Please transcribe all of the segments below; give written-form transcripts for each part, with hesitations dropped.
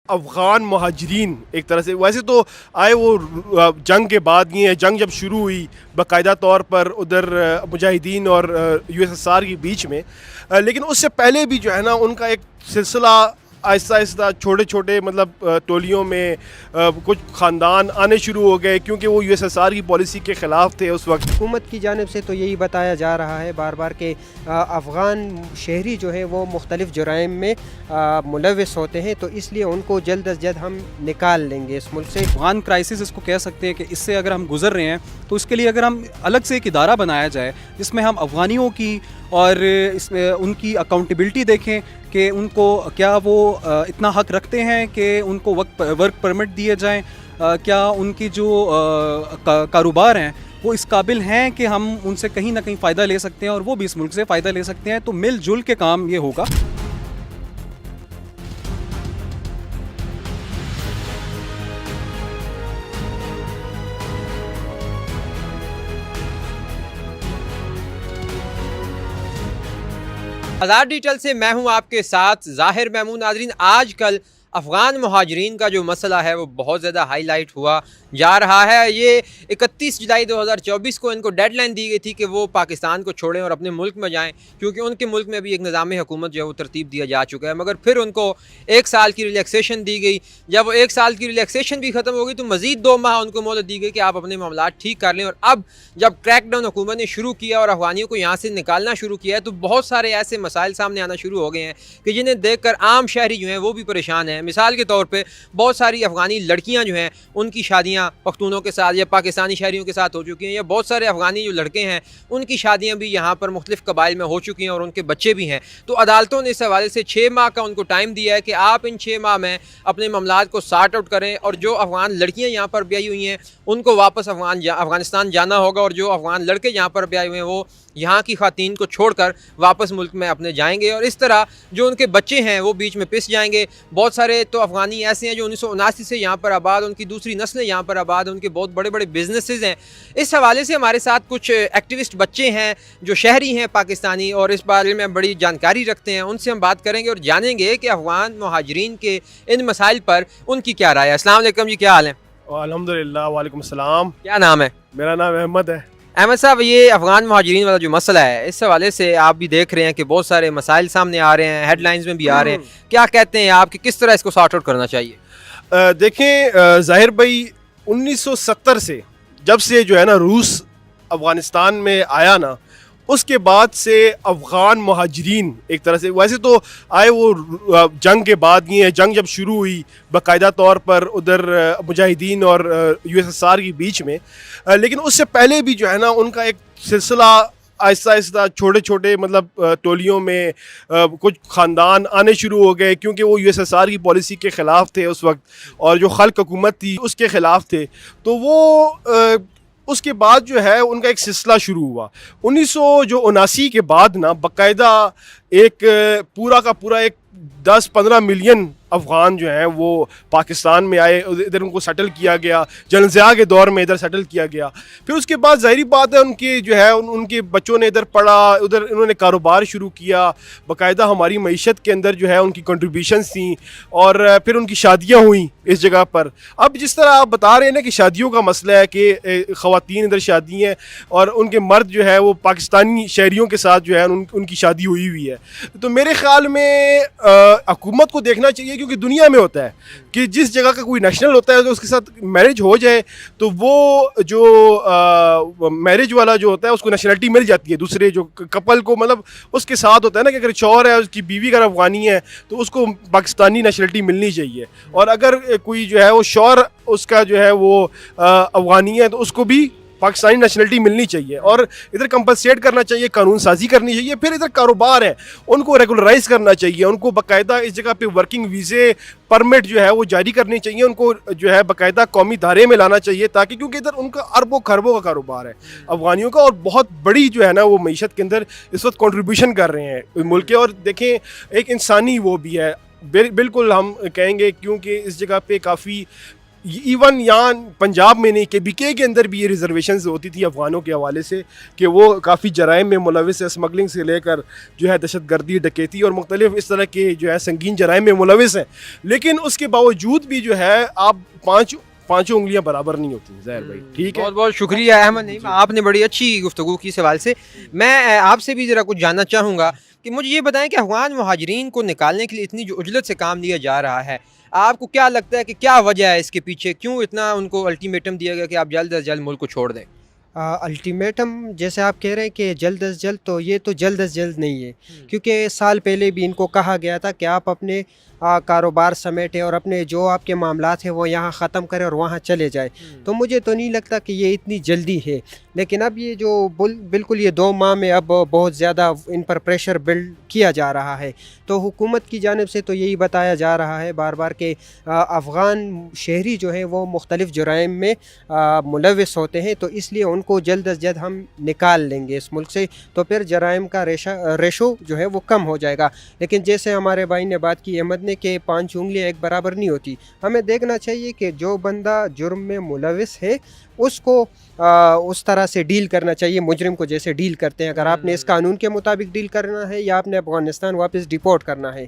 अफ़गान महाजरीन एक तरह से वैसे तो आए वो जंग के बाद ही है। जंग जब शुरू हुई बाकायदा तौर पर उधर मुजाहिदीन और यूएसएसआर के बीच में, लेकिन उससे पहले भी जो है ना उनका एक सिलसिला आहिस्ता आहिस्ता छोटे छोटे मतलब टोलियों में कुछ ख़ानदान आने शुरू हो गए, क्योंकि वो यूएसएसआर की पॉलिसी के ख़िलाफ़ थे उस वक्त। हुकूमत की जानिब से तो यही बताया जा रहा है बार बार कि अफ़गान शहरी जो है वो मुख्तलिफ़ जुराइम में मुलविस होते हैं, तो इसलिए उनको जल्द अज जल्द हम निकाल लेंगे इस मुल्क से। अफ़गान क्राइसिस इसको कह सकते हैं कि इससे अगर हम गुजर रहे हैं तो इसके लिए अगर हम अलग से एक इदारा बनाया जाए जिसमें हम अफ़गानियों की और इसमें उनकी अकाउंटेबिलिटी देखें कि उनको क्या वो इतना हक रखते हैं कि उनको वर्क परमिट दिए जाएं, क्या उनकी जो कारोबार हैं वो इस काबिल हैं कि हम उनसे कहीं ना कहीं फ़ायदा ले सकते हैं और वो भी इस मुल्क से फ़ायदा ले सकते हैं। तो मिलजुल के काम ये होगा। आज़ाद डिजिटल से मैं हूं आपके साथ ज़ाहिर महमूद। नाज़रीन, आजकल अफ़गान महाजरीन का जो मसला है वो बहुत ज़्यादा हाईलाइट हुआ जा रहा है। ये 31 जुलाई 2024 को इनको डेडलाइन दी गई थी कि वो पाकिस्तान को छोड़ें और अपने मुल्क में जाएं, क्योंकि उनके मुल्क में भी एक निज़ाम हुकूमत जो है वो तरतीब दिया जा चुका है। मगर फिर उनको 1 साल की रिलैक्सेशन दी गई। जब वो 1 साल की रिलैक्सेशन भी ख़त्म हो गई तो मज़ीद 2 माह उनको मोहलत दी गई कि आप अपने मामला ठीक कर लें। और अब जब क्रैकडाउन हुकूमत ने शुरू किया और अफ़गानियों को यहाँ से निकालना शुरू किया है तो बहुत सारे ऐसे मसाइल सामने आना शुरू हो गए हैं कि जिन्हें देख कर आम शहरी जो हैं वो भी परेशान हैं। मिसाल के तौर पर बहुत सारी अफ़गानी लड़कियाँ जो हैं उनकी शादियाँ पख्तूनों के साथ या पाकिस्तानी शहरियों के साथ हो चुकी हैं, या बहुत सारे अफ़गानी जो लड़के हैं उनकी शादियाँ भी यहाँ पर मुख्तलिफ़ कबाइल में हो चुकी हैं और उनके बच्चे भी हैं। तो अदालतों ने इस हवाले से 6 माह का उनको टाइम दिया है कि आप इन 6 माह में अपने मामलात को सार्ट आउट करें, और जो अफ़गान लड़कियाँ यहाँ पर ब्याही हुई हैं उनको वापस अफ़गानिस्तान जाना होगा, और जो अफ़गान लड़के यहाँ पर ब्याहे हुए हैं वो यहाँ की ख़वातीन को छोड़कर वापस मुल्क में अपने जाएंगे। और इस तरह जो उनके बच्चे हैं वो बीच में पिस जाएंगे। बहुत सारे तो अफ़गानी ऐसे हैं जो 1979 से यहाँ पर आबाद, उनकी दूसरी नस्लें यहाँ पर आबाद, उनके बहुत बड़े बड़े बिजनेसेस हैं। इस हवाले से हमारे साथ कुछ एक्टिविस्ट बच्चे हैं जो शहरी हैं पाकिस्तानी और इस बारे में बड़ी जानकारी रखते हैं। उनसे हम बात करेंगे और जानेंगे कि अफ़गान महाजरीन के इन मसाइल पर उनकी क्या राय है। अस्सलाम वालेकुम जी, क्या हाल है? अल्हम्दुलिल्लाह, वालेकुम सलाम। क्या नाम है? मेरा नाम अहमद है। अहमद साहब, ये अफ़गान महाजरीन वाला जो मसला है इस हवाले से आप भी देख रहे हैं कि बहुत सारे मसाइल सामने आ रहे हैं, हेडलाइंस में भी आ रहे हैं। क्या कहते हैं आप कि किस तरह इसको सॉर्ट आउट करना चाहिए? देखें ज़ाहिर भाई, 1970 से जब से जो है ना रूस अफ़गानिस्तान में आया ना, उसके बाद से अफ़गान महाजरीन एक तरह से वैसे तो आए वो जंग के बाद ही है। जंग जब शुरू हुई बाकायदा तौर पर उधर मुजाहिदीन और यूएसएसआर के बीच में, लेकिन उससे पहले भी जो है ना उनका एक सिलसिला आहिस्ता आहिस्ता छोटे छोटे मतलब टोलियों में कुछ ख़ानदान आने शुरू हो गए, क्योंकि वो यूएसएसआर की पॉलिसी के ख़िलाफ़ थे उस वक्त, और जो खल्क हुकूमत थी उसके ख़िलाफ़ थे। तो वो उसके बाद जो है उनका एक सिलसिला शुरू हुआ 1979 के बाद ना। बाकायदा एक पूरा का पूरा एक 10-15 मिलियन अफ़गान जो हैं वो पाकिस्तान में आए, इधर उनको सेटल किया गया, जनज़िया के दौर में इधर सेटल किया गया। फिर उसके बाद ज़ाहिरी बात है उनके जो है उनके बच्चों ने इधर पढ़ा, उधर इन्होंने कारोबार शुरू किया, बाकायदा हमारी मईशत के अंदर जो है उनकी कंट्रीब्यूशंस थी, और फिर उनकी शादियाँ हुई इस जगह पर। अब जिस तरह आप बता रहे हैं ना कि शादियों का मसला है कि ख़वातीन इधर शादी हैं और उनके मर्द जो है वो पाकिस्तानी शहरियों के साथ जो है उनकी शादी हुई हुई है। तो मेरे ख़्याल में हुकूमत को देखना चाहिए, क्योंकि दुनिया में होता है कि जिस जगह का कोई नेशनल होता है तो उसके साथ मैरिज हो जाए तो वो जो मैरिज वाला जो होता है उसको नेशनलिटी मिल जाती है दूसरे जो कपल को। मतलब उसके साथ होता है ना कि अगर शौहर है उसकी बीवी अगर अफ़गानी है तो उसको पाकिस्तानी नेशनलिटी मिलनी चाहिए, और अगर कोई जो है वो शौहर उसका जो है वो अफ़गानी है तो उसको भी पाकिस्तानी नेशनलिटी मिलनी चाहिए, और इधर कंपलसेट करना चाहिए, कानून साजी करनी चाहिए। फिर इधर कारोबार है उनको रेगुलराइज करना चाहिए, उनको बाकायदा इस जगह पे वर्किंग वीज़े परमिट जो है वो जारी करनी चाहिए, उनको जो है बाकायदा कौमी दायरे में लाना चाहिए, ताकि क्योंकि इधर उनका अरबों खरबों का कारोबार है अफ़गानियों का, और बहुत बड़ी जो है ना वो मईशत के अंदर इस वक्त कॉन्ट्रीब्यूशन कर रहे हैं मुल्क के। और देखें एक इंसानी वो भी है, बिल्कुल हम कहेंगे, क्योंकि इस जगह पे काफ़ी इवन यहाँ पंजाब में नहीं KBK के अंदर भी ये रिजर्वेशन होती थी अफ़गानों के हवाले से कि वो काफ़ी जराइम में मुलविस है, स्मगलिंग से लेकर जो है दहशतगर्दी, डकैती और मुख्तलिफ इस तरह के जो है संगीन जराइम में मुलविस हैं। लेकिन उसके बावजूद भी जो है आप पाँचों उंगलियां बराबर नहीं होती ज़ाहिर भाई। ठीक है, बहुत बहुत शुक्रिया अहमद नईम, आपने बड़ी अच्छी गुफ्तगू की सवाल से। मैं आपसे भी ज़रा कुछ जानना चाहूँगा कि मुझे ये बताएं कि अफ़गान मुहाजिरीन को निकालने के लिए इतनी जो उजलत से काम लिया जा रहा है, आपको क्या लगता है कि क्या वजह है इसके पीछे, क्यों इतना उनको अल्टीमेटम दिया गया कि आप जल्द अज जल्द मुल्क को छोड़ दें? अल्टीमेटम जैसे आप कह रहे हैं कि जल्द अज जल्द, तो ये तो जल्द अज जल्द नहीं है, क्योंकि साल पहले भी इनको कहा गया था कि आप अपने कारोबार समेटें और अपने जो आपके मामलात हैं वो यहाँ ख़त्म करें और वहाँ चले जाए। तो मुझे तो नहीं लगता कि ये इतनी जल्दी है। लेकिन अब ये जो बिल्कुल ये 2 माह में अब बहुत ज़्यादा इन पर प्रेशर बिल्ड किया जा रहा है, तो हुकूमत की जानिब से तो यही बताया जा रहा है बार बार कि अफ़गान शहरी जो है वो मुख्तलिफ़ जुराइम में मुलविस होते हैं, तो इसलिए उनको जल्द अज जल्द हम निकाल लेंगे इस मुल्क से, तो फिर जराइम का रेशो जो है वो कम हो जाएगा। लेकिन जैसे हमारे भाई ने बात की अहमद ने कि 5 उंगलियां एक बराबर नहीं होती, हमें देखना चाहिए कि जो बंदा जुर्म में मुलविस है उसको उस तरह से डील करना चाहिए, मुजरिम को जैसे डील करते हैं। अगर आपने इस कानून के मुताबिक डील करना है या आपने अफ़गानिस्तान वापस डिपोर्ट करना है,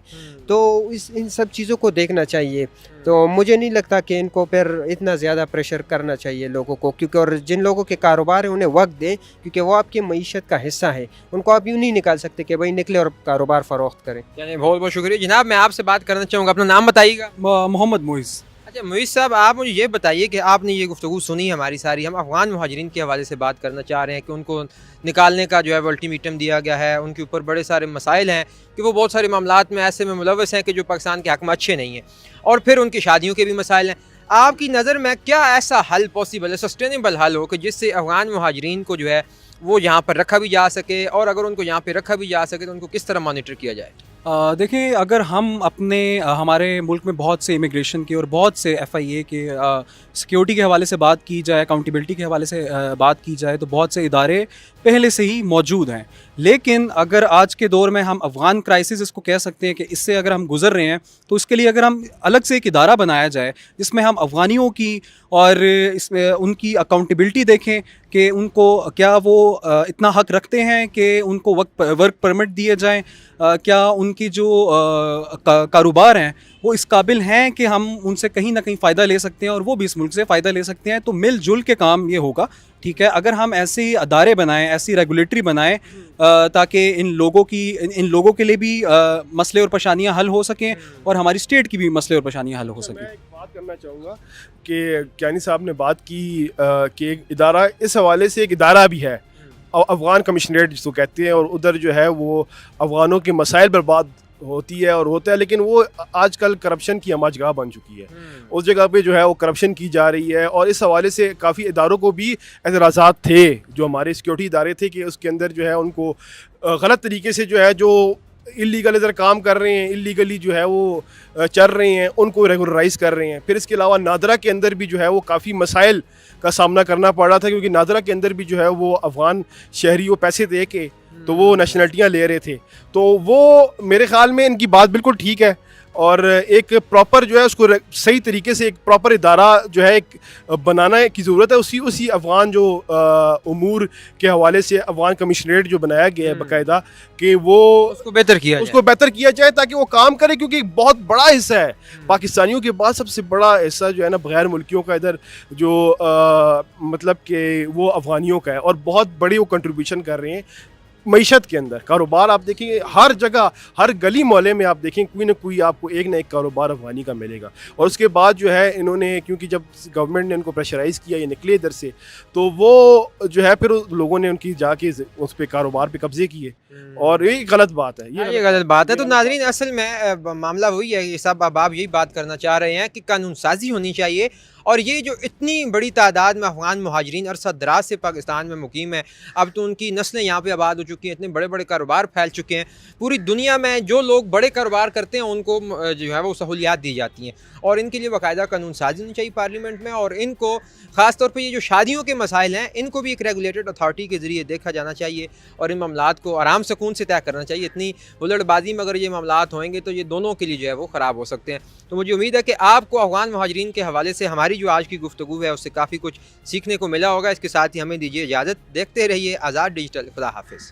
तो इन सब चीज़ों को देखना चाहिए। तो मुझे नहीं लगता कि इनको फिर इतना ज़्यादा प्रेशर करना चाहिए लोगों को, क्योंकि और जिन लोगों के कारोबार हैं उन्हें वक्त दें, क्योंकि वो आपकी मईशत का हिस्सा है। उनको आप यूँ नहीं निकाल सकते कि भाई निकले और कारोबार फ़रोख्त करें। यानी बहुत बहुत शुक्रिया जनाब। मैं आपसे बात करना चाहूँगा, अपना नाम बताइएगा। मोहम्मद मोइज़। अच्छा मोइज़ साहब, आप मुझे ये बताइए कि आपने ये गुफ्तगू सुनी हमारी सारी, हम अफ़गान मुहाजिरीन के हवाले से बात करना चाह रहे हैं कि उनको निकालने का जो है वो अल्टीमेटम दिया गया है, उनके ऊपर बड़े सारे मसाइल हैं कि वो बहुत सारे मामलात में ऐसे में मुलविस हैं कि जो पाकिस्तान के हक़ में अच्छे नहीं हैं, और फिर उनकी शादियों के भी मसाइल हैं। आपकी नज़र में क्या ऐसा हल पॉसिबल है, सस्टेनेबल हल हो कि जिससे अफ़गान मुहाजिरीन को जो है वो यहाँ पर रखा भी जा सके, और अगर उनको यहाँ पर रखा भी जा सके तो उनको किस तरह मॉनिटर किया जाए? देखिए, अगर हम अपने हमारे मुल्क में बहुत से इमिग्रेशन के और बहुत से FIA के सिक्योरिटी के हवाले से बात की जाए, अकाउंटेबिलिटी के हवाले से बात की जाए, तो बहुत से इदारे पहले से ही मौजूद हैं। लेकिन अगर आज के दौर में हम अफ़गान क्राइसिस इसको कह सकते हैं कि इससे अगर हम गुज़र रहे हैं, तो इसके लिए अगर हम अलग से एक इदारा बनाया जाए जिसमें हम अफ़गानियों की और इसमें उनकी अकाउंटेबिलिटी देखें कि उनको क्या वो इतना हक़ रखते हैं कि उनको वर्क परमिट दिए जाएँ, क्या उनकी जो कारोबार हैं वो इस काबिल हैं कि हम उनसे कहीं ना कहीं फ़ायदा ले सकते हैं और वो भी इस मुल्क से फ़ायदा ले सकते हैं। तो मिलजुल के काम ये होगा, ठीक है। अगर हम ऐसे ही अदारे बनाएं, ऐसी रेगुलेटरी बनाएं ताकि इन लोगों के लिए भी मसले और परेशानियां हल हो सकें और हमारी स्टेट की भी मसले और परेशानियां हल हो सकें। मैं एक बात करना चाहूँगा कि कियानी साहब ने बात की कि एक इदारा, इस हवाले से एक इदारा भी है अफ़गान कमिश्नरेट जिसको कहते हैं, और उधर जो है वो अफ़गानों के मसाइल पर बात होती है और होता है, लेकिन वो आजकल करप्शन की अमाजगाह बन चुकी है। उस जगह पे जो है वो करप्शन की जा रही है, और इस हवाले से काफ़ी इदारों को भी एतराज़ात थे, जो हमारे सिक्योरिटी इदारे थे, कि उसके अंदर जो है उनको गलत तरीके से जो है जो इलीगल इधर काम कर रहे हैं, इलीगली जो है वो चल रहे हैं, उनको रेगुलराइज कर रहे हैं। फिर इसके अलावा नादरा के अंदर भी जो है वो काफ़ी मसाइल का सामना करना पड़ रहा था, क्योंकि नादरा के अंदर भी जो है वो अफ़गान शहरी वो पैसे दे के तो वो नेशनलिटियाँ ले रहे थे। तो वो मेरे ख़्याल में इनकी बात बिल्कुल ठीक है, और एक प्रॉपर जो है उसको सही तरीके से एक प्रॉपर इदारा जो है एक बनाना की ज़रूरत है। उसी अफ़गान जो उमूर के हवाले से अफ़गान कमिश्नरेट जो बनाया गया है बाकायदा, कि वो उसको बेहतर किया जाए ताकि वो काम करे, क्योंकि एक बहुत बड़ा हिस्सा है पाकिस्तानियों के बाद सबसे बड़ा हिस्सा जो है ना बग़ैर मुल्कियों का इधर जो मतलब कि वो अफ़गानियों का है, और बहुत बड़ी वो कंट्रीब्यूशन कर रहे हैं मईशत के अंदर। कारोबार आप देखेंगे हर जगह, हर गली मोहल्ले में आप देखें कोई ना कोई आपको एक ना एक कारोबार अफ़गानी का मिलेगा। और उसके बाद जो है इन्होंने, क्योंकि जब गवर्नमेंट ने इनको प्रेशराइज़ किया, ये निकले इधर से, तो वो जो है फिर लोगों ने उनकी जाके उस पर कारोबार पे कब्जे किए, और ये गलत बात है। ये गलत बात है। तो नाज़रीन, असल में मामला वही है, ये सब अब आप यही बात करना चाह रहे हैं कि कानून साजी होनी चाहिए, और ये जो इतनी बड़ी तादाद में अफ़गान मुहाजिरीन अरसा दराज से पाकिस्तान में मुकीम है, अब तो उनकी नस्लें यहाँ पे आबाद हो चुकी हैं, इतने बड़े बड़े कारोबार फैल चुके हैं पूरी दुनिया में। जो लोग बड़े कारोबार करते हैं उनको जो है वो सहूलियात दी जाती हैं, और इनके लिए बाकायदा कानून साजी होनी चाहिए पार्लियामेंट में। और इनको ख़ास तौर पर ये जो शादियों के मसाइल हैं, इनको भी एक रेगुलेटेड अथॉरिटी के ज़रिए देखा जाना चाहिए, और इन मामलात को आराम सुकून से तय करना चाहिए। इतनी हुल्लड़बाजी में अगर ये मामलात होंगे तो ये दोनों के लिए जो है वो ख़राब हो सकते हैं। तो मुझे उम्मीद है कि आपको अफ़गान मुहाजिरीन के हवाले से हमारी हमारी जो आज की गुफ्तगू है उससे काफ़ी कुछ सीखने को मिला होगा। इसके साथ ही हमें दीजिए इजाज़त। देखते रहिए आज़ाद डिजिटल। खुदा हाफिज़।